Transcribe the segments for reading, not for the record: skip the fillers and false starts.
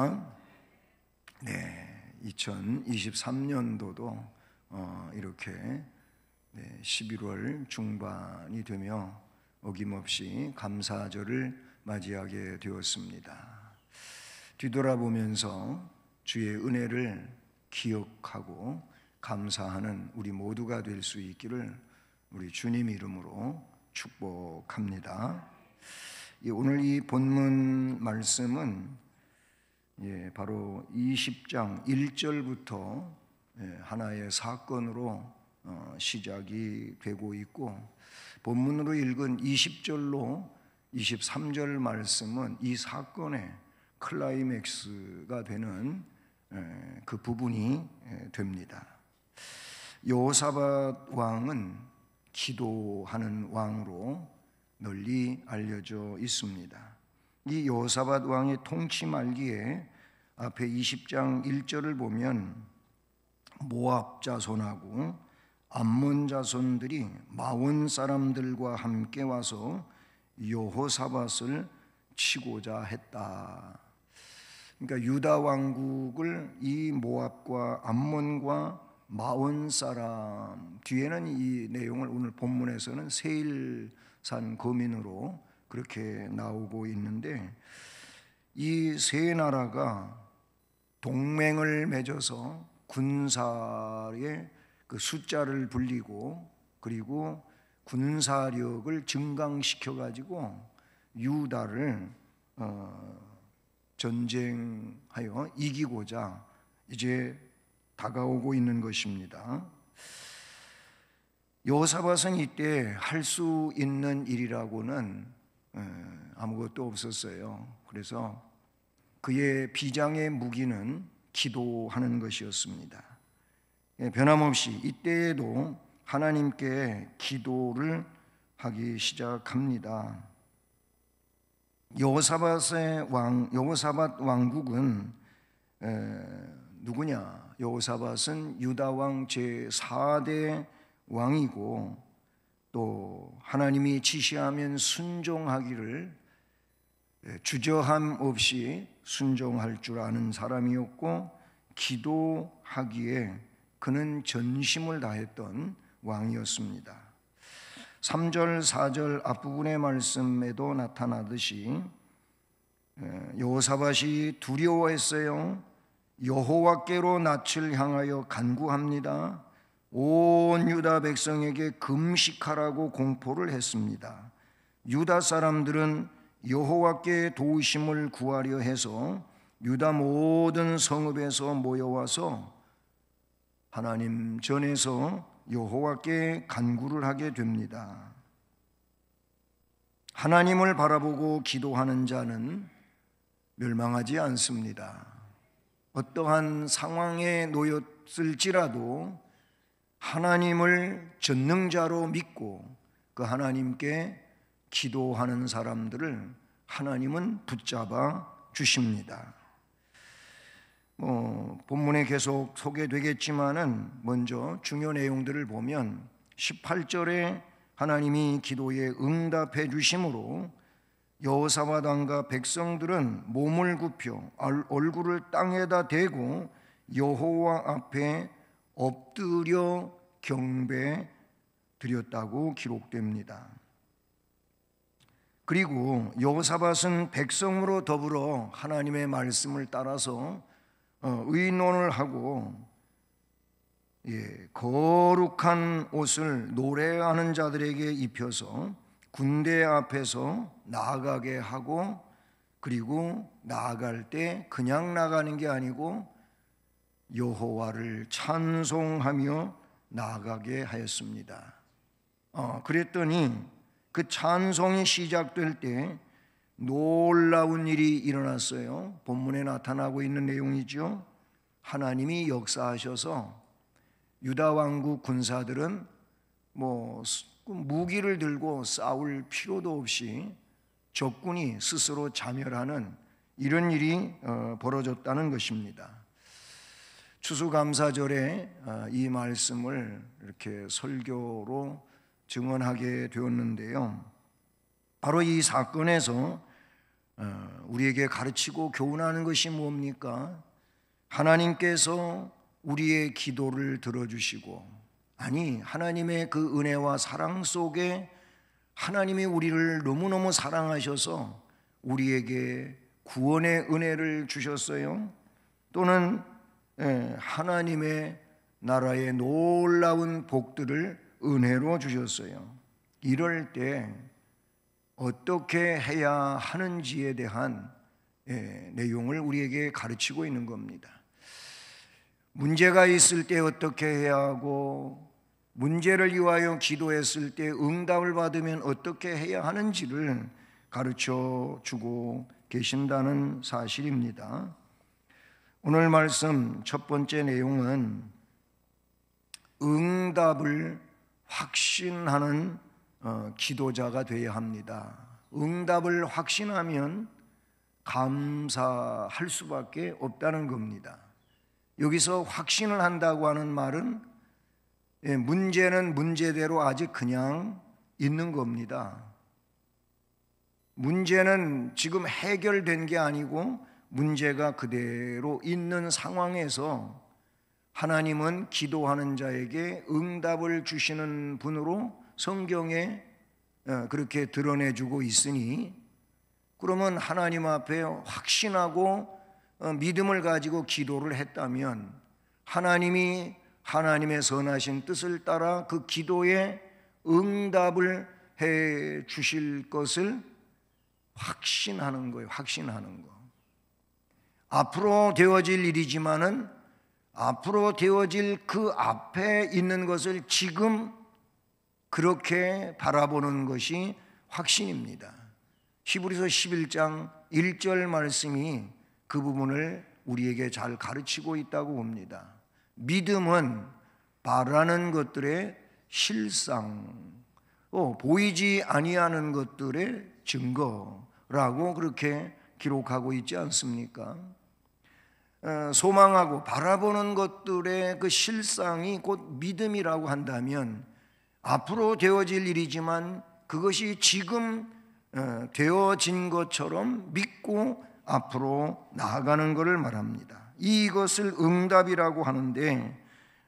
할렐루야. 네, 2023년도도 이렇게 11월 중반이 되며 어김없이 감사절을 맞이하게 되었습니다. 뒤돌아보면서 주의 은혜를 기억하고 감사하는 우리 모두가 될 수 있기를 우리 주님 이름으로 축복합니다. 오늘 이 본문 말씀은 바로 20장 1절부터 하나의 사건으로 시작이 되고 있고, 본문으로 읽은 20절로 23절 말씀은 이 사건의 클라이맥스가 되는 그 부분이 됩니다. 여호사밧 왕은 기도하는 왕으로 널리 알려져 있습니다. 이 여호사밧 왕의 통치 말기에 앞에 20장 1절을 보면 모압 자손하고 암몬 자손들이 마온 사람들과 함께 와서 여호사밧을 치고자 했다. 그러니까 유다 왕국을 이 모압과 암몬과 마온 사람, 뒤에는 이 내용을 오늘 본문에서는 세일산 거민으로 그렇게 나오고 있는데, 이 세 나라가 동맹을 맺어서 군사의 그 숫자를 불리고 그리고 군사력을 증강시켜 가지고 유다를 전쟁하여 이기고자 이제 다가오고 있는 것입니다. 여호사밧은 이때 할 수 있는 일이라고는 아무것도 없었어요. 그래서 그의 비장의 무기는 기도하는 것이었습니다. 변함없이 이때에도 하나님께 기도를 하기 시작합니다. 여호사밧 왕국은 누구냐? 여호사밧은 유다 왕 제4대 왕이고, 또 하나님이 지시하면 순종하기를 주저함 없이 순종할 줄 아는 사람이었고, 기도하기에 그는 전심을 다했던 왕이었습니다. 3절 4절 앞부분의 말씀에도 나타나듯이 여호사밧이 두려워했어요. 여호와께로 낯을 향하여 간구합니다. 온 유다 백성에게 금식하라고 공포를 했습니다. 유다 사람들은 여호와께 도우심을 구하려 해서 유다 모든 성읍에서 모여와서 하나님 전에서 여호와께 간구를 하게 됩니다. 하나님을 바라보고 기도하는 자는 멸망하지 않습니다. 어떠한 상황에 놓였을지라도 하나님을 전능자로 믿고 그 하나님께 기도하는 사람들을 하나님은 붙잡아 주십니다. 본문에 계속 소개되겠지만은 먼저 중요 내용들을 보면 18절에 하나님이 기도에 응답해 주심으로 여호사밧 왕과 백성들은 몸을 굽혀 얼굴을 땅에다 대고 여호와 앞에 엎드려 경배 드렸다고 기록됩니다. 그리고 여호사밧은 백성으로 더불어 하나님의 말씀을 따라서 의논을 하고 거룩한 옷을 노래하는 자들에게 입혀서 군대 앞에서 나아가게 하고, 그리고 나아갈 때 그냥 나가는 게 아니고 여호와를 찬송하며 나아가게 하였습니다. 그랬더니 그 찬송이 시작될 때 놀라운 일이 일어났어요. 본문에 나타나고 있는 내용이죠. 하나님이 역사하셔서 유다 왕국 군사들은 무기를 들고 싸울 필요도 없이 적군이 스스로 자멸하는 이런 일이 벌어졌다는 것입니다. 추수감사절에 이 말씀을 이렇게 설교로 증언하게 되었는데요, 바로 이 사건에서 우리에게 가르치고 교훈하는 것이 뭡니까? 하나님께서 우리의 기도를 들어주시고, 아니 하나님의 그 은혜와 사랑 속에 하나님이 우리를 너무너무 사랑하셔서 우리에게 구원의 은혜를 주셨어요. 또는 하나님의 나라의 놀라운 복들을 은혜로 주셨어요. 이럴 때 어떻게 해야 하는지에 대한 내용을 우리에게 가르치고 있는 겁니다. 문제가 있을 때 어떻게 해야 하고, 문제를 위하여 기도했을 때 응답을 받으면 어떻게 해야 하는지를 가르쳐 주고 계신다는 사실입니다. 오늘 말씀 첫 번째 내용은 응답을 확신하는 기도자가 되어야 합니다. 응답을 확신하면 감사할 수밖에 없다는 겁니다. 여기서 확신을 한다고 하는 말은 문제는 문제대로 아직 그냥 있는 겁니다. 문제는 지금 해결된 게 아니고 문제가 그대로 있는 상황에서 하나님은 기도하는 자에게 응답을 주시는 분으로 성경에 그렇게 드러내주고 있으니, 그러면 하나님 앞에 확신하고 믿음을 가지고 기도를 했다면 하나님이 하나님의 선하신 뜻을 따라 그 기도에 응답을 해 주실 것을 확신하는 거예요. 확신하는 거. 앞으로 되어질 일이지만은 앞으로 되어질 그 앞에 있는 것을 지금 그렇게 바라보는 것이 확신입니다. 히브리서 11장 1절 말씀이 그 부분을 우리에게 잘 가르치고 있다고 봅니다. 믿음은 바라는 것들의 실상, 보이지 아니하는 것들의 증거라고 그렇게 기록하고 있지 않습니까? 소망하고 바라보는 것들의 그 실상이 곧 믿음이라고 한다면 앞으로 되어질 일이지만 그것이 지금 되어진 것처럼 믿고 앞으로 나아가는 것을 말합니다. 이것을 응답이라고 하는데,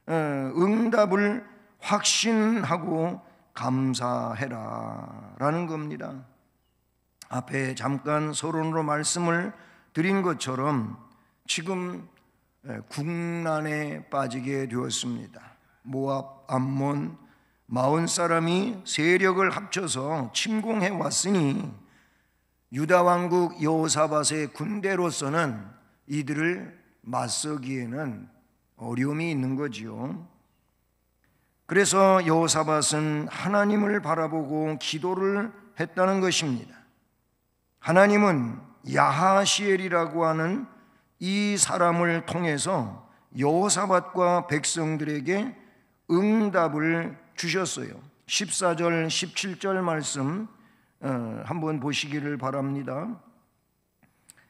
응답을 확신하고 감사해라 라는 겁니다. 앞에 잠깐 서론으로 말씀을 드린 것처럼 지금 국난에 빠지게 되었습니다. 모압, 암몬, 마온 사람이 세력을 합쳐서 침공해 왔으니 유다 왕국 여호사밧의 군대로서는 이들을 맞서기에는 어려움이 있는 거지요. 그래서 여호사밧은 하나님을 바라보고 기도를 했다는 것입니다. 하나님은 야하시엘이라고 하는 이 사람을 통해서 여호사밧과 백성들에게 응답을 주셨어요. 14절 17절 말씀 한번 보시기를 바랍니다.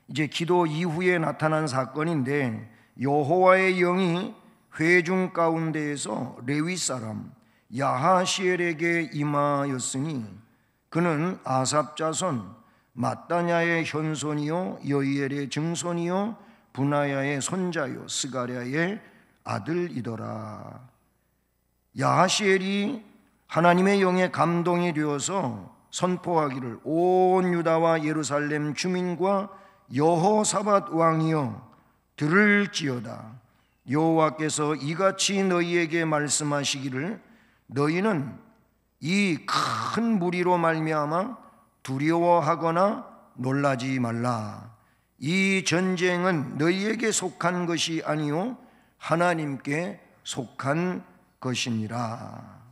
이제 기도 이후에 나타난 사건인데, 여호와의 영이 회중 가운데에서 레위 사람 야하시엘에게 임하였으니 그는 아삽 자손 마따냐의 현손이요 여이엘의 증손이요 분하야의 손자요 스가랴의 아들이더라. 야하시엘이 하나님의 영에 감동이 되어서 선포하기를, 온 유다와 예루살렘 주민과 여호사밧 왕이여 들을지어다. 여호와께서 이같이 너희에게 말씀하시기를, 너희는 이 큰 무리로 말미암아 두려워하거나 놀라지 말라. 이 전쟁은 너희에게 속한 것이 아니요 하나님께 속한 것이니라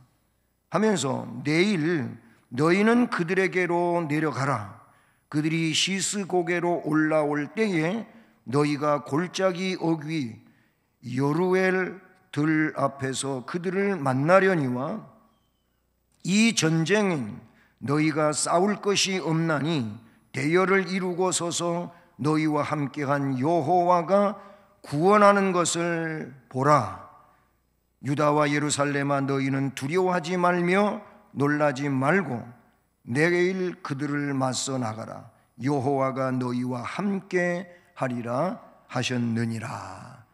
하면서, 내일 너희는 그들에게로 내려가라. 그들이 시스고개로 올라올 때에 너희가 골짜기 어귀 여루엘 들 앞에서 그들을 만나려니와 이 전쟁은 너희가 싸울 것이 없나니 대열을 이루고 서서 너희와 함께한 여호와가 구원하는 것을 보라. 유다와 예루살렘아 너희는 두려워하지 말며 놀라지 말고 내일 그들을 맞서 나가라. 여호와가 너희와 함께 하리라 하셨느니라.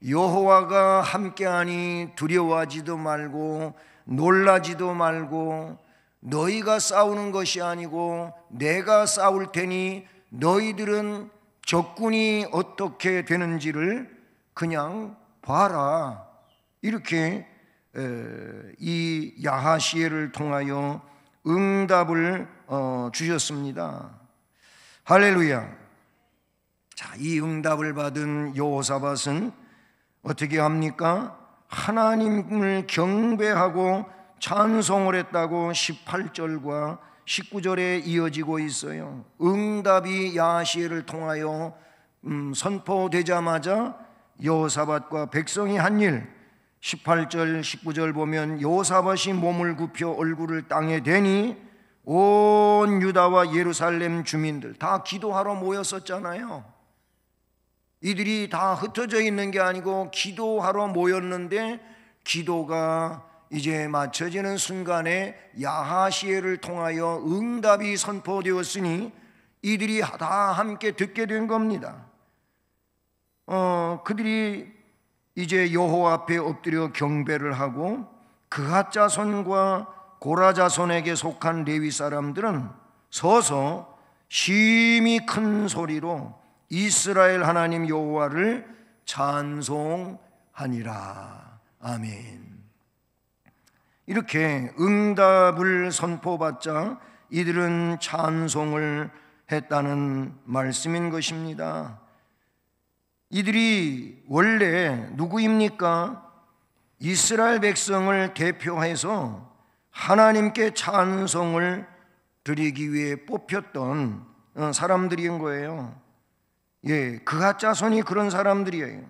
여호와가 함께하니 두려워하지도 말고 놀라지도 말고, 너희가 싸우는 것이 아니고 내가 싸울 테니 너희들은 적군이 어떻게 되는지를 그냥 봐라. 이렇게 이 야하시엘을 통하여 응답을 주셨습니다. 할렐루야. 자, 이 응답을 받은 여호사밧은 어떻게 합니까? 하나님을 경배하고 찬송을 했다고 18절과 19절에 이어지고 있어요. 응답이 야하시엘을 통하여 선포되자마자 여호사밧과 백성이 한 일, 18절 19절 보면 여호사밧이 몸을 굽혀 얼굴을 땅에 대니 온 유다와 예루살렘 주민들 다 기도하러 모였었잖아요. 이들이 다 흩어져 있는 게 아니고 기도하러 모였는데, 기도가 이제 맞춰지는 순간에 야하시엘을 통하여 응답이 선포되었으니 이들이 다 함께 듣게 된 겁니다. 그들이 이제 여호와 앞에 엎드려 경배를 하고, 그핫 자손과 고라 자손에게 속한 레위 사람들은 서서 심히 큰 소리로 이스라엘 하나님 여호와를 찬송하니라. 아멘. 이렇게 응답을 선포받자 이들은 찬송을 했다는 말씀인 것입니다. 이들이 원래 누구입니까? 이스라엘 백성을 대표해서 하나님께 찬송을 드리기 위해 뽑혔던 사람들인 거예요. 예, 그핫 자손이 그런 사람들이에요.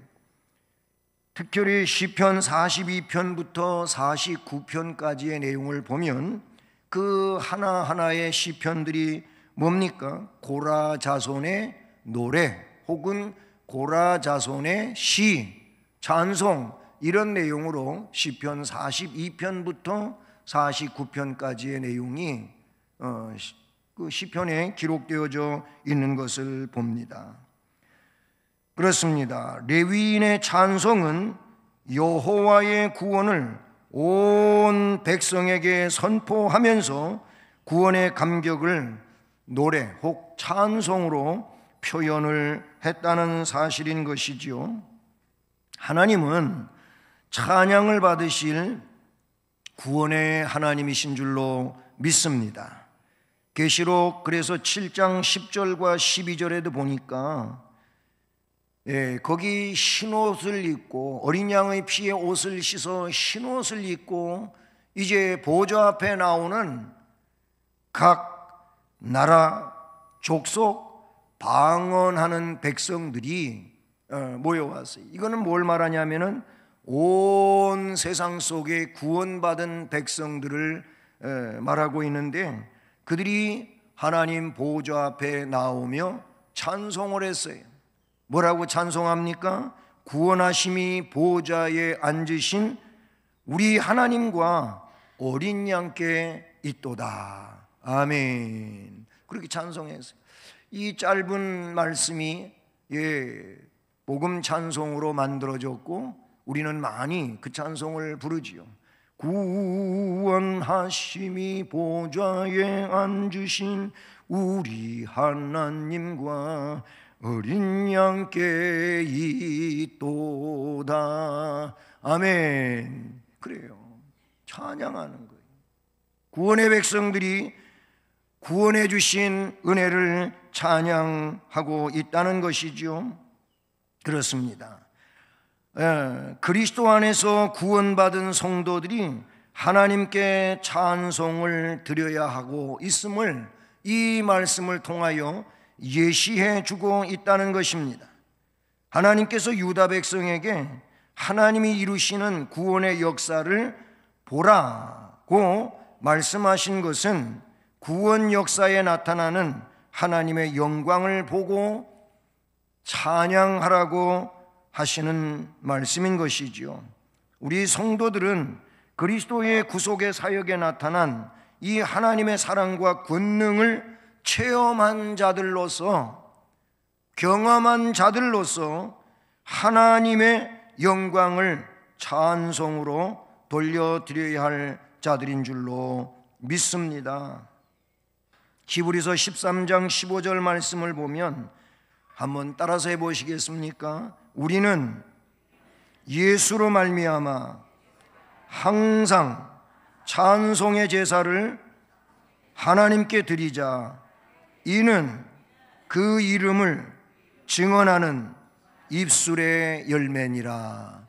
특별히 시편 42편부터 49편까지의 내용을 보면 그 하나하나의 시편들이 뭡니까? 고라 자손의 노래 혹은 고라 자손의 시, 찬송, 이런 내용으로 시편 42편부터 49편까지의 내용이 그 시편에 기록되어져 있는 것을 봅니다. 그렇습니다. 레위인의 찬송은 여호와의 구원을 온 백성에게 선포하면서 구원의 감격을 노래 혹 찬송으로 표현을 했다는 사실인 것이지요. 하나님은 찬양을 받으실 구원의 하나님이신 줄로 믿습니다. 계시록 그래서 7장 10절과 12절에도 보니까 거기 흰옷을 입고 어린 양의 피에 옷을 씻어 흰옷을 입고 이제 보좌 앞에 나오는 각 나라 족속 방언하는 백성들이 모여왔어요. 이거는 뭘 말하냐면은 온 세상 속에 구원받은 백성들을 말하고 있는데, 그들이 하나님 보좌 앞에 나오며 찬송을 했어요. 뭐라고 찬송합니까? 구원하심이 보좌에 앉으신 우리 하나님과 어린 양께 있도다. 아멘. 그렇게 찬송했어요. 이 짧은 말씀이 복음 찬송으로 만들어졌고 우리는 많이 그 찬송을 부르지요. 구원하심이 보좌에 앉으신 우리 하나님과 어린 양께 있도다. 아멘. 그래요. 찬양하는 거예요. 구원의 백성들이 구원해 주신 은혜를 찬양하고 있다는 것이죠. 그렇습니다. 그리스도 안에서 구원받은 성도들이 하나님께 찬송을 드려야 하고 있음을 이 말씀을 통하여 예시해 주고 있다는 것입니다. 하나님께서 유다 백성에게 하나님이 이루시는 구원의 역사를 보라고 말씀하신 것은 구원 역사에 나타나는 하나님의 영광을 보고 찬양하라고 하시는 말씀인 것이지요. 우리 성도들은 그리스도의 구속의 사역에 나타난 이 하나님의 사랑과 권능을 체험한 자들로서, 경험한 자들로서 하나님의 영광을 찬송으로 돌려드려야 할 자들인 줄로 믿습니다. 히브리서 13장 15절 말씀을 보면 한번 따라서 해보시겠습니까? 우리는 예수로 말미암아 항상 찬송의 제사를 하나님께 드리자. 이는 그 이름을 증언하는 입술의 열매니라.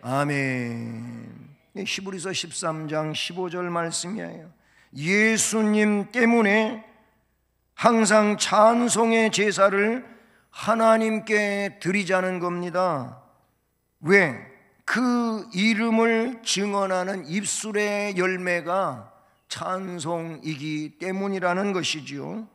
아멘. 히브리서 13장 15절 말씀이에요. 예수님 때문에 항상 찬송의 제사를 하나님께 드리자는 겁니다. 왜? 그 이름을 증언하는 입술의 열매가 찬송이기 때문이라는 것이지요.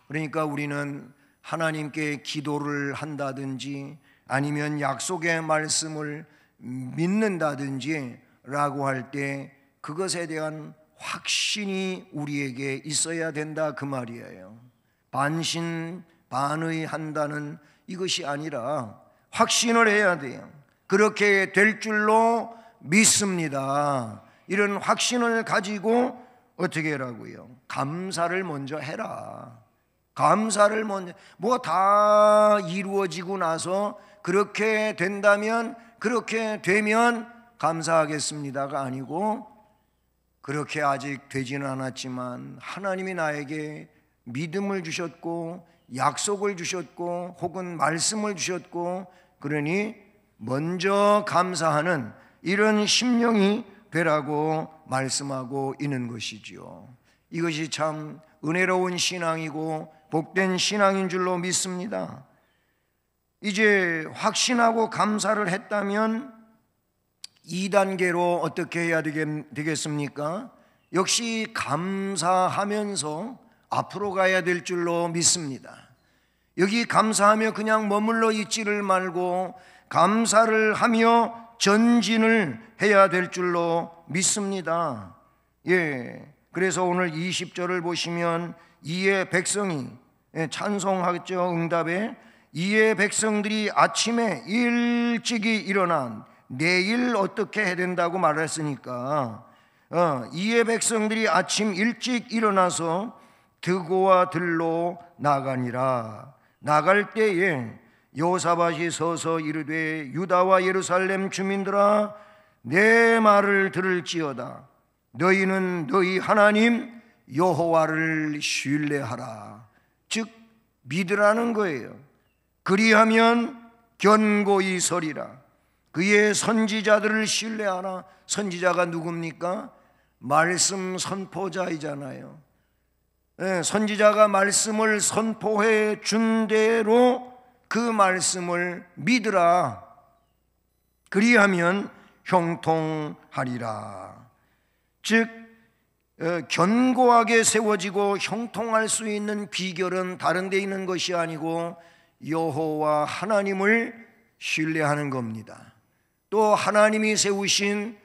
그러니까 우리는 하나님께 기도를 한다든지 아니면 약속의 말씀을 믿는다든지 라고 할 때 그것에 대한 확신이 우리에게 있어야 된다 그 말이에요. 반신반의한다는 이것이 아니라 확신을 해야 돼요. 그렇게 될 줄로 믿습니다. 이런 확신을 가지고 어떻게 하라고요? 감사를 먼저 해라. 감사를 먼저, 뭐 다 이루어지고 나서 그렇게 된다면, 그렇게 되면 감사하겠습니다가 아니고, 그렇게 아직 되지는 않았지만 하나님이 나에게 믿음을 주셨고 약속을 주셨고 혹은 말씀을 주셨고, 그러니 먼저 감사하는 이런 심령이 되라고 말씀하고 있는 것이지요. 이것이 참 은혜로운 신앙이고 복된 신앙인 줄로 믿습니다. 이제 확신하고 감사를 했다면 2단계로 어떻게 해야 되겠습니까? 역시 감사하면서 앞으로 가야 될 줄로 믿습니다. 여기 감사하며 그냥 머물러 있지를 말고 감사를 하며 전진을 해야 될 줄로 믿습니다. 그래서 오늘 20절을 보시면 이에 백성이 찬송하겠죠. 응답에 이에 백성들이 아침에 일찍이 일어나 내일 어떻게 해야 된다고 말했으니까 이에 백성들이 아침 일찍 일어나서 드고와 들로 나가니라. 나갈 때에 여호사밧이 서서 이르되 유다와 예루살렘 주민들아 내 말을 들을지어다. 너희는 너희 하나님 여호와를 신뢰하라. 즉 믿으라는 거예요. 그리하면 견고히 서리라. 그의 선지자들을 신뢰하라. 선지자가 누굽니까? 말씀 선포자이잖아요. 선지자가 말씀을 선포해 준 대로 그 말씀을 믿으라. 그리하면 형통하리라. 즉 견고하게 세워지고 형통할 수 있는 비결은 다른 데 있는 것이 아니고 여호와 하나님을 신뢰하는 겁니다. 또 하나님이 세우신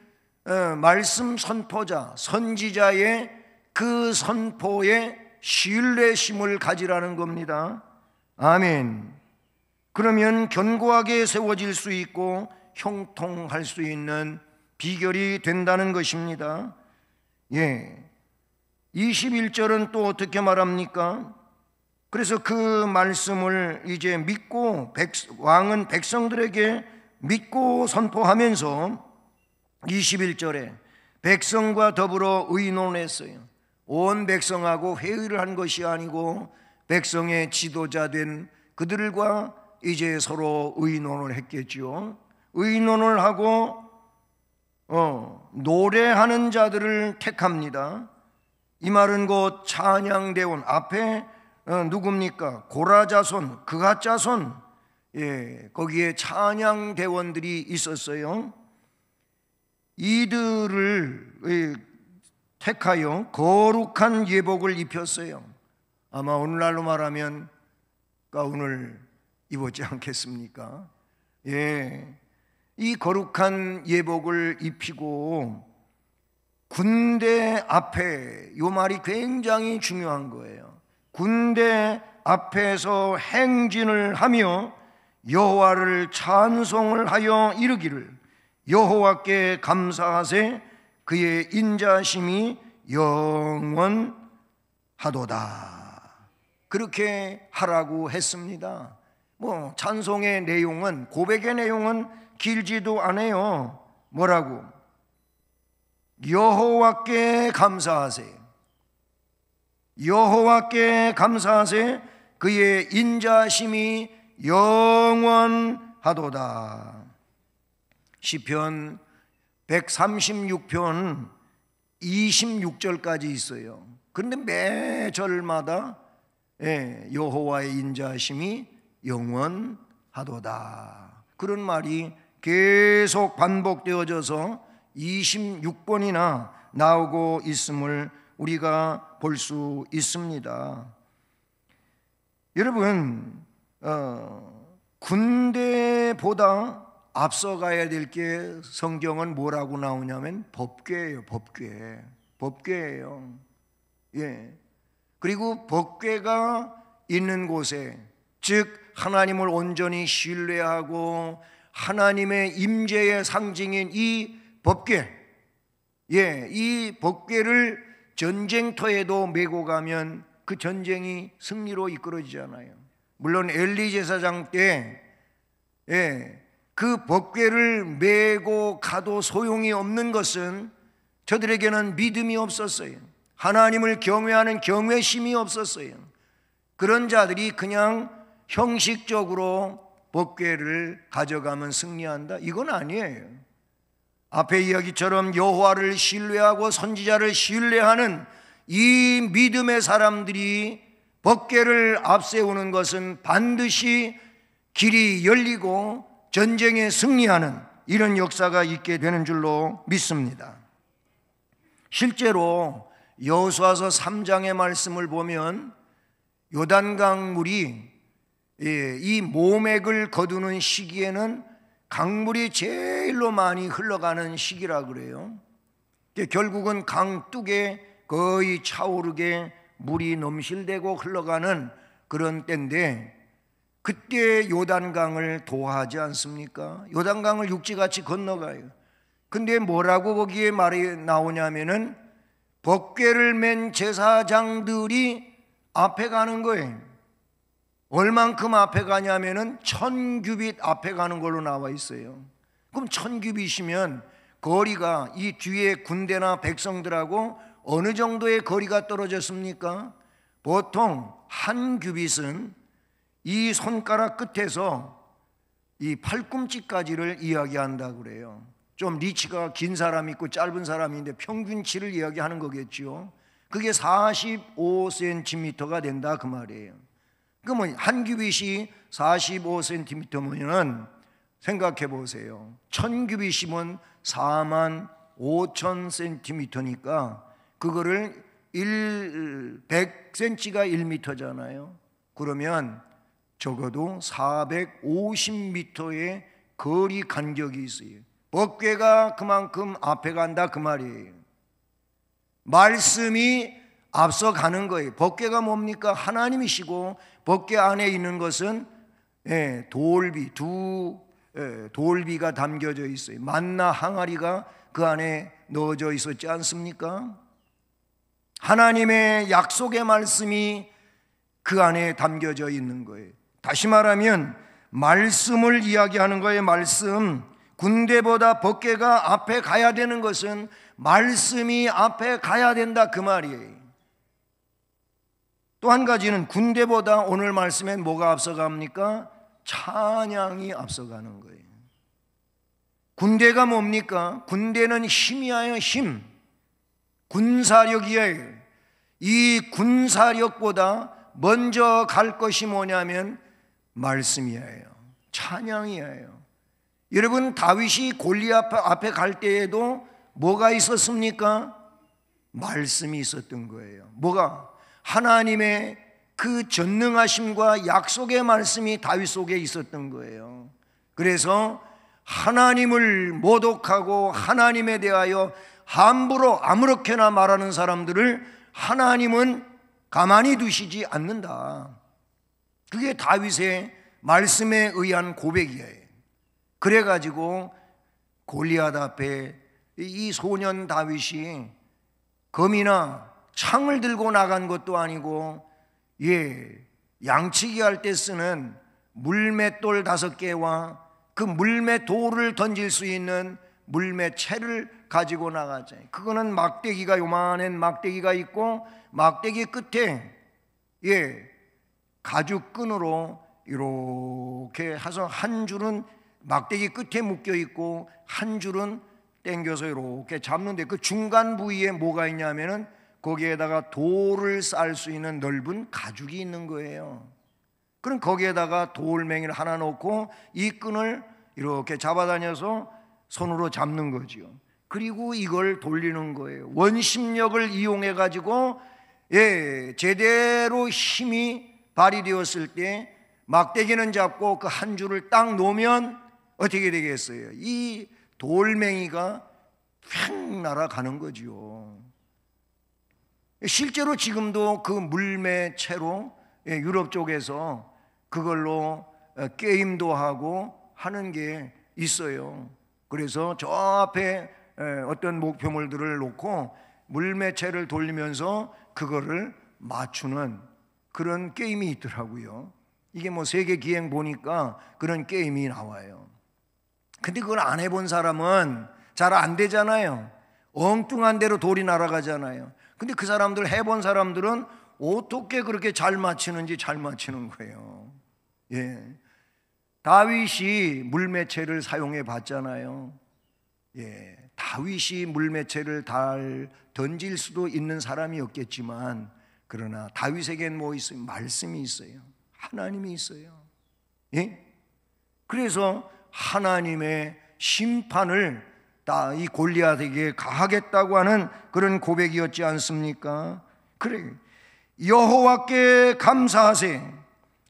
말씀 선포자, 선지자의 그 선포에 신뢰심을 가지라는 겁니다. 아멘. 그러면 견고하게 세워질 수 있고 형통할 수 있는 비결이 된다는 것입니다. 21절은 또 어떻게 말합니까? 그래서 그 말씀을 이제 믿고 왕은 백성들에게 믿고 선포하면서 21절에 백성과 더불어 의논했어요. 온 백성하고 회의를 한 것이 아니고 백성의 지도자 된 그들과 이제 서로 의논을 했겠죠. 의논을 하고 노래하는 자들을 택합니다. 이 말은 곧 찬양대원 앞에 누굽니까? 고라자손, 그핫자손, 거기에 찬양대원들이 있었어요. 이들을 택하여 거룩한 예복을 입혔어요. 아마 오늘날로 말하면 가운을 입었지 않겠습니까? 이 거룩한 예복을 입히고 군대 앞에, 이 말이 굉장히 중요한 거예요. 군대 앞에서 행진을 하며 여호와를 찬송을 하여 이르기를 여호와께 감사하세 그의 인자심이 영원하도다. 그렇게 하라고 했습니다. 찬송의 내용은, 고백의 내용은 길지도 않아요. 뭐라고? 여호와께 감사하세, 여호와께 감사하세 그의 인자심이 영원하도다. 시편 136편 26절까지 있어요. 그런데 매 절마다 여호와의 인자심이 영원하도다, 그런 말이 계속 반복되어져서 26번이나 나오고 있음을 우리가 볼 수 있습니다. 여러분, 군대보다 앞서가야 될 게 성경은 뭐라고 나오냐면 법궤예요. 법궤예요. 그리고 법궤가 있는 곳에, 즉 하나님을 온전히 신뢰하고 하나님의 임재의 상징인 이 법궤, 이 법궤를 전쟁터에도 메고 가면 그 전쟁이 승리로 이끌어지잖아요. 물론 엘리 제사장 때 그 법궤를 메고 가도 소용이 없는 것은 저들에게는 믿음이 없었어요. 하나님을 경외하는 경외심이 없었어요. 그런 자들이 그냥 형식적으로 법궤를 가져가면 승리한다, 이건 아니에요. 앞에 이야기처럼 여호와를 신뢰하고 선지자를 신뢰하는 이 믿음의 사람들이 법궤를 앞세우는 것은 반드시 길이 열리고 전쟁에 승리하는 이런 역사가 있게 되는 줄로 믿습니다. 실제로 여호수아서 3장의 말씀을 보면 요단강 물이 이 모맥을 거두는 시기에는 강물이 제일로 많이 흘러가는 시기라 그래요. 결국은 강둑에 거의 차오르게 물이 넘실대고 흘러가는 그런 때인데, 그때 요단강을 도하지 않습니까? 요단강을 육지같이 건너가요. 근데 뭐라고 거기에 말이 나오냐면은 법궤를 맨 제사장들이 앞에 가는 거예요. 얼만큼 앞에 가냐면은 1000규빗 앞에 가는 걸로 나와 있어요. 그럼 1000규빗이면 거리가 이 뒤에 군대나 백성들하고 어느 정도의 거리가 떨어졌습니까? 보통 한 규빗은 이 손가락 끝에서 이 팔꿈치까지를 이야기한다고 그래요. 좀 리치가 긴 사람이 있고 짧은 사람인데 평균치를 이야기하는 거겠죠. 그게 45cm가 된다 그 말이에요. 그러면 한 규빗이 45cm면 생각해 보세요. 1000규빗이면 45,000cm니까 그거를 100cm가 1m잖아요. 그러면 적어도 450m의 거리 간격이 있어요. 법궤가 그만큼 앞에 간다 그 말이에요. 말씀이 앞서가는 거예요. 법궤가 뭡니까? 하나님이시고 법궤 안에 있는 것은 돌비가 담겨져 있어요. 만나 항아리가 그 안에 넣어져 있었지 않습니까? 하나님의 약속의 말씀이 그 안에 담겨져 있는 거예요. 다시 말하면 말씀을 이야기하는 거예요. 말씀. 군대보다 법궤가 앞에 가야 되는 것은 말씀이 앞에 가야 된다 그 말이에요. 또 한 가지는 군대보다 오늘 말씀엔 뭐가 앞서갑니까? 찬양이 앞서가는 거예요. 군대가 뭡니까? 군대는 힘이에요. 힘. 군사력이에요. 이 군사력보다 먼저 갈 것이 뭐냐면 말씀이에요. 찬양이에요. 여러분, 다윗이 골리앗 앞에 갈 때에도 뭐가 있었습니까? 말씀이 있었던 거예요. 뭐가? 하나님의 그 전능하심과 약속의 말씀이 다윗 속에 있었던 거예요. 그래서 하나님을 모독하고 하나님에 대하여 함부로 아무렇게나 말하는 사람들을 하나님은 가만히 두시지 않는다. 그게 다윗의 말씀에 의한 고백이에요. 그래가지고 골리앗 앞에 이 소년 다윗이 검이나 창을 들고 나간 것도 아니고, 양치기 할 때 쓰는 물맷돌 5개와 그 물맷돌을 던질 수 있는 물맷채를 가지고 나가잖아요. 그거는 막대기가, 요만한 막대기가 있고, 막대기 끝에 가죽끈으로 이렇게 해서 한 줄은 막대기 끝에 묶여 있고 한 줄은 당겨서 이렇게 잡는데, 그 중간 부위에 뭐가 있냐면은 거기에다가 돌을 쌀 수 있는 넓은 가죽이 있는 거예요. 그럼 거기에다가 돌멩이를 하나 놓고 이 끈을 이렇게 잡아다녀서 손으로 잡는 거지요. 그리고 이걸 돌리는 거예요. 원심력을 이용해 가지고 제대로 힘이 발휘되었을 때 막대기는 잡고 그 한 줄을 딱 놓으면 어떻게 되겠어요? 이 돌멩이가 휙 날아가는 거지요. 실제로 지금도 그 물매채로 유럽 쪽에서 그걸로 게임도 하고 하는 게 있어요. 그래서 저 앞에 어떤 목표물들을 놓고 물매채를 돌리면서 그거를 맞추는 그런 게임이 있더라고요. 이게 뭐 세계 기행 보니까 그런 게임이 나와요. 근데 그걸 안 해본 사람은 잘 안 되잖아요. 엉뚱한 대로 돌이 날아가잖아요. 근데 그 사람들, 해본 사람들은 어떻게 그렇게 잘 맞히는지 잘 맞히는 거예요. 다윗이 물매채를 사용해 봤잖아요. 다윗이 물매채를 잘 던질 수도 있는 사람이었겠지만, 그러나 다윗에겐 뭐 있어요? 말씀이 있어요. 하나님이 있어요. 그래서 하나님의 심판을 이 골리앗에게 가하겠다고 하는 그런 고백이었지 않습니까? 그래, 여호와께 감사하세.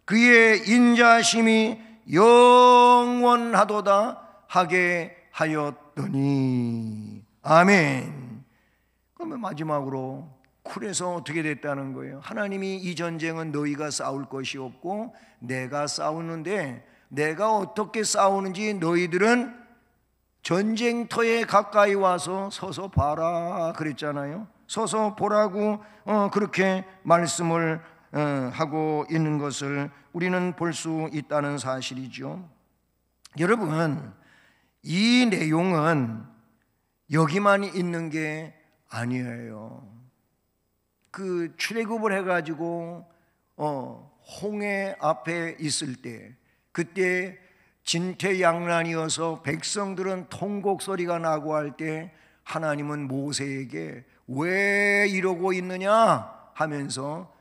그의 인자심이 영원하도다 하게 하였더니. 아멘. 그러면 마지막으로 그래서 어떻게 됐다는 거예요? 하나님이 이 전쟁은 너희가 싸울 것이 없고 내가 싸우는데, 내가 어떻게 싸우는지 너희들은 전쟁터에 가까이 와서 서서 봐라 그랬잖아요. 서서 보라고 그렇게 말씀을 하고 있는 것을 우리는 볼 수 있다는 사실이죠. 여러분, 이 내용은 여기만 있는 게 아니에요. 그 출애굽을 해가지고 홍해 앞에 있을 때, 그때 진퇴양난이어서 백성들은 통곡 소리가 나고 할 때 하나님은 모세에게 왜 이러고 있느냐 하면서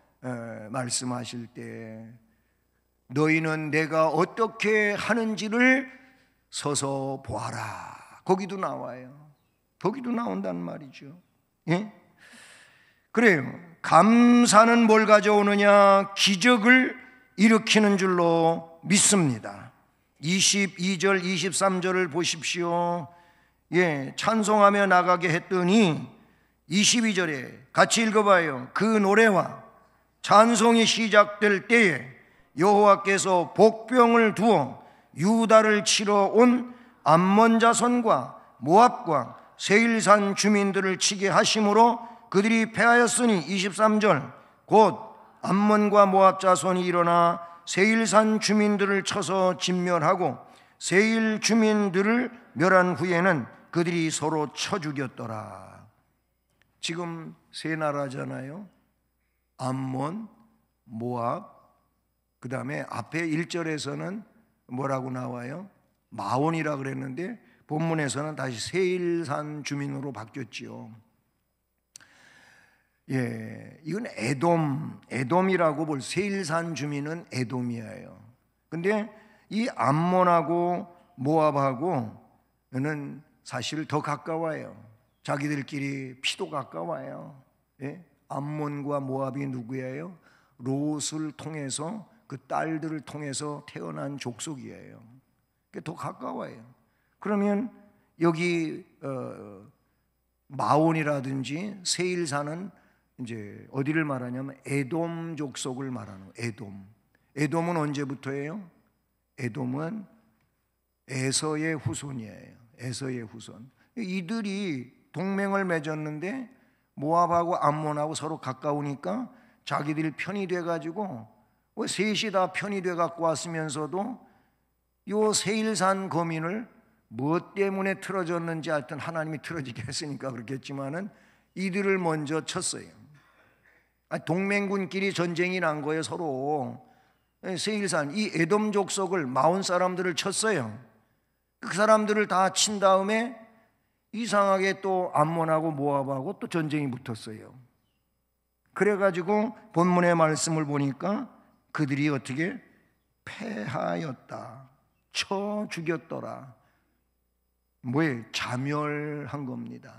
말씀하실 때, 너희는 내가 어떻게 하는지를 서서 보아라. 거기도 나와요. 거기도 나온단 말이죠. 그래요. 감사는 뭘 가져오느냐? 기적을 일으키는 줄로 믿습니다. 22절 23절을 보십시오. 찬송하며 나가게 했더니 22절에 같이 읽어봐요. 그 노래와 찬송이 시작될 때에 여호와께서 복병을 두어 유다를 치러 온 암몬 자손과 모압과 세일산 주민들을 치게 하심으로 그들이 패하였으니 23절 곧 암몬과 모압 자손이 일어나 세일산 주민들을 쳐서 진멸하고 세일 주민들을 멸한 후에는 그들이 서로 쳐 죽였더라. 지금 세 나라잖아요. 암몬, 모압, 그 다음에 앞에 1절에서는 뭐라고 나와요? 마온이라 그랬는데 본문에서는 다시 세일산 주민으로 바뀌었지요. 이건 에돔이라고 볼, 세일산 주민은 에돔이에요. 근데 이 암몬하고 모압하고는 사실 더 가까워요. 자기들끼리 피도 가까워요. 암몬과 모압이 누구예요? 롯을 통해서, 그 딸들을 통해서 태어난 족속이에요. 더 가까워요. 그러면 여기 마온이라든지 세일사는 이제 어디를 말하냐면 에돔 족속을 말하는 에돔. 에돔은 언제부터예요? 에돔은 에서의 후손이에요. 에서의 후손. 이들이 동맹을 맺었는데 모압하고 암몬하고 서로 가까우니까 자기들 편이 돼가지고 셋이 다 편이 돼갖고 왔으면서도 요 세일산 거민을 무엇 때문에 틀어졌는지 하여튼 하나님이 틀어지게 했으니까 그렇겠지만은 이들을 먼저 쳤어요. 동맹군끼리 전쟁이 난 거예요. 서로 세일산 이 에돔 족속을 마온 사람들을 쳤어요. 그 사람들을 다 친 다음에 이상하게 또 암몬하고 모압하고 또 전쟁이 붙었어요. 그래가지고 본문의 말씀을 보니까 그들이 어떻게 패하였다, 쳐 죽였더라. 뭐예요? 자멸한 겁니다.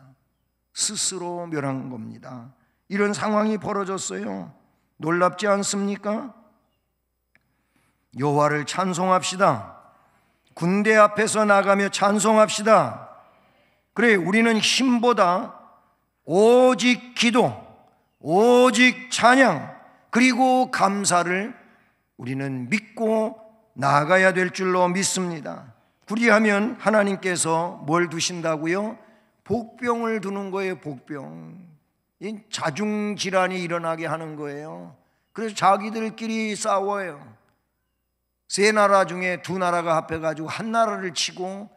스스로 멸한 겁니다. 이런 상황이 벌어졌어요. 놀랍지 않습니까? 여호와를 찬송합시다. 군대 앞에서 나가며 찬송합시다. 그래, 우리는 힘보다 오직 기도, 오직 찬양, 그리고 감사를 우리는 믿고 나아가야 될 줄로 믿습니다. 그리하면 하나님께서 뭘 두신다고요? 복병을 두는 거예요. 복병. 이 자중질환이 일어나게 하는 거예요. 그래서 자기들끼리 싸워요. 세 나라 중에 두 나라가 합해가지고 한 나라를 치고,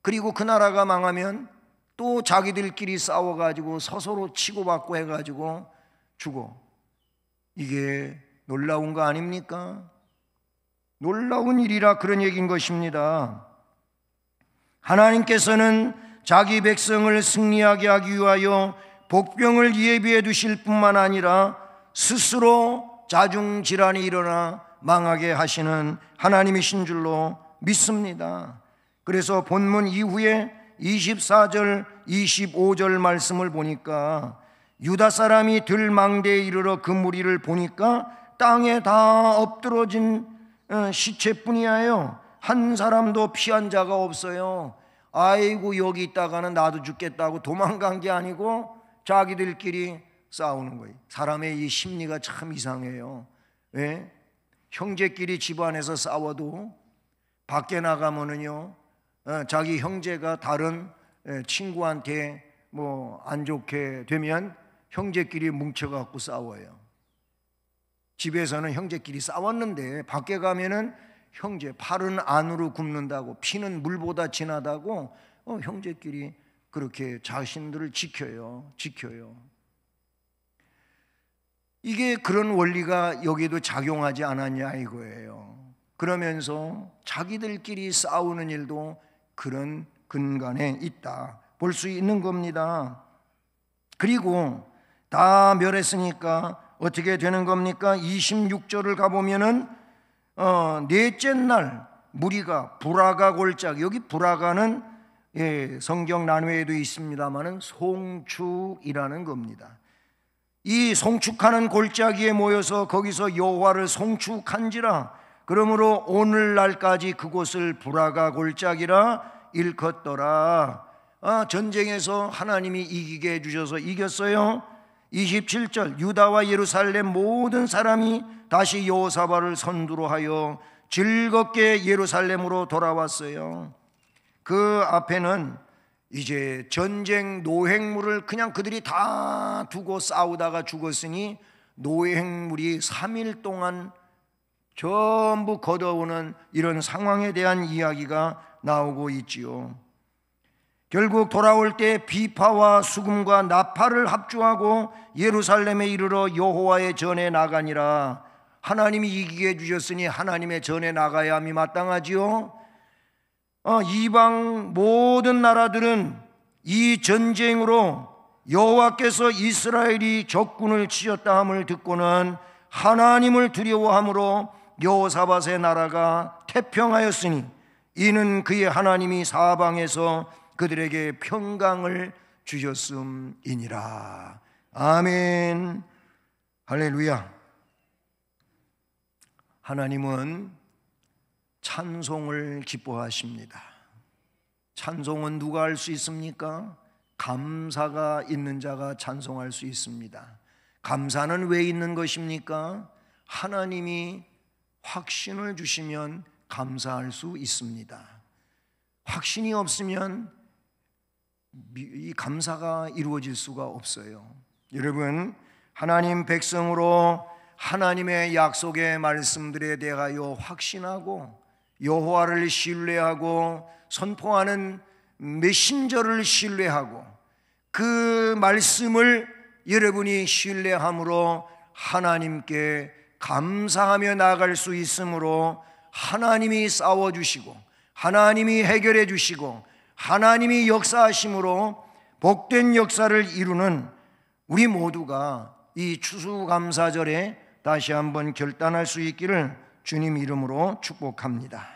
그리고 그 나라가 망하면 또 자기들끼리 싸워가지고 서로 치고받고 해가지고 죽어. 이게 놀라운 거 아닙니까? 놀라운 일이라 그런 얘기인 것입니다. 하나님께서는 자기 백성을 승리하게 하기 위하여 복병을 예비해 두실 뿐만 아니라 스스로 자중질환이 일어나 망하게 하시는 하나님이신 줄로 믿습니다. 그래서 본문 이후에 24절 25절 말씀을 보니까 유다 사람이 들망대에 이르러 그 무리를 보니까 땅에 다 엎드러진 시체뿐이에요. 한 사람도 피한 자가 없어요. 아이고, 여기 있다가는 나도 죽겠다고 도망간 게 아니고 자기들끼리 싸우는 거예요. 사람의 이 심리가 참 이상해요. 왜? 형제끼리 집안에서 싸워도 밖에 나가면은요, 자기 형제가 다른 친구한테 뭐 안 좋게 되면 형제끼리 뭉쳐갖고 싸워요. 집에서는 형제끼리 싸웠는데 밖에 가면은 형제 팔은 안으로 굽는다고, 피는 물보다 진하다고 형제끼리 그렇게 자신들을 지켜요. 이게 그런 원리가 여기도 작용하지 않았냐 이거예요. 그러면서 자기들끼리 싸우는 일도 그런 근간에 있다 볼 수 있는 겁니다. 그리고 다 멸했으니까 어떻게 되는 겁니까? 26절을 가보면은 넷째 날 무리가 브라가 골짜기, 여기 브라가는 성경 난회에도 있습니다마는 송축이라는 겁니다. 이 송축하는 골짜기에 모여서 거기서 여호와를 송축한지라, 그러므로 오늘날까지 그곳을 브라가 골짜기라 일컫더라. 전쟁에서 하나님이 이기게 해주셔서 이겼어요. 27절 유다와 예루살렘 모든 사람이 다시 여호사밧을 선두로 하여 즐겁게 예루살렘으로 돌아왔어요. 그 앞에는 이제 전쟁 노획물을 그냥 그들이 다 두고 싸우다가 죽었으니 노획물이 3일 동안 전부 걷어오는 이런 상황에 대한 이야기가 나오고 있지요. 결국 돌아올 때 비파와 수금과 나팔을 합주하고 예루살렘에 이르러 여호와의 전에 나가니라. 하나님이 이기게 해주셨으니 하나님의 전에 나가야 함이 마땅하지요. 이방 모든 나라들은 이 전쟁으로 여호와께서 이스라엘이 적군을 치셨다 함을 듣고는 하나님을 두려워함으로 여호사밧의 나라가 태평하였으니 이는 그의 하나님이 사방에서 그들에게 평강을 주셨음이니라. 아멘. 할렐루야. 하나님은 찬송을 기뻐하십니다. 찬송은 누가 할 수 있습니까? 감사가 있는 자가 찬송할 수 있습니다. 감사는 왜 있는 것입니까? 하나님이 확신을 주시면 감사할 수 있습니다. 확신이 없으면 이 감사가 이루어질 수가 없어요. 여러분, 하나님 백성으로 하나님의 약속의 말씀들에 대하여 확신하고 여호와를 신뢰하고 선포하는 메신저를 신뢰하고 그 말씀을 여러분이 신뢰함으로 하나님께 감사하며 나아갈 수 있으므로 하나님이 싸워주시고 하나님이 해결해 주시고 하나님이 역사하심으로 복된 역사를 이루는 우리 모두가 이 추수감사절에 다시 한번 결단할 수 있기를 주님 이름으로 축복합니다.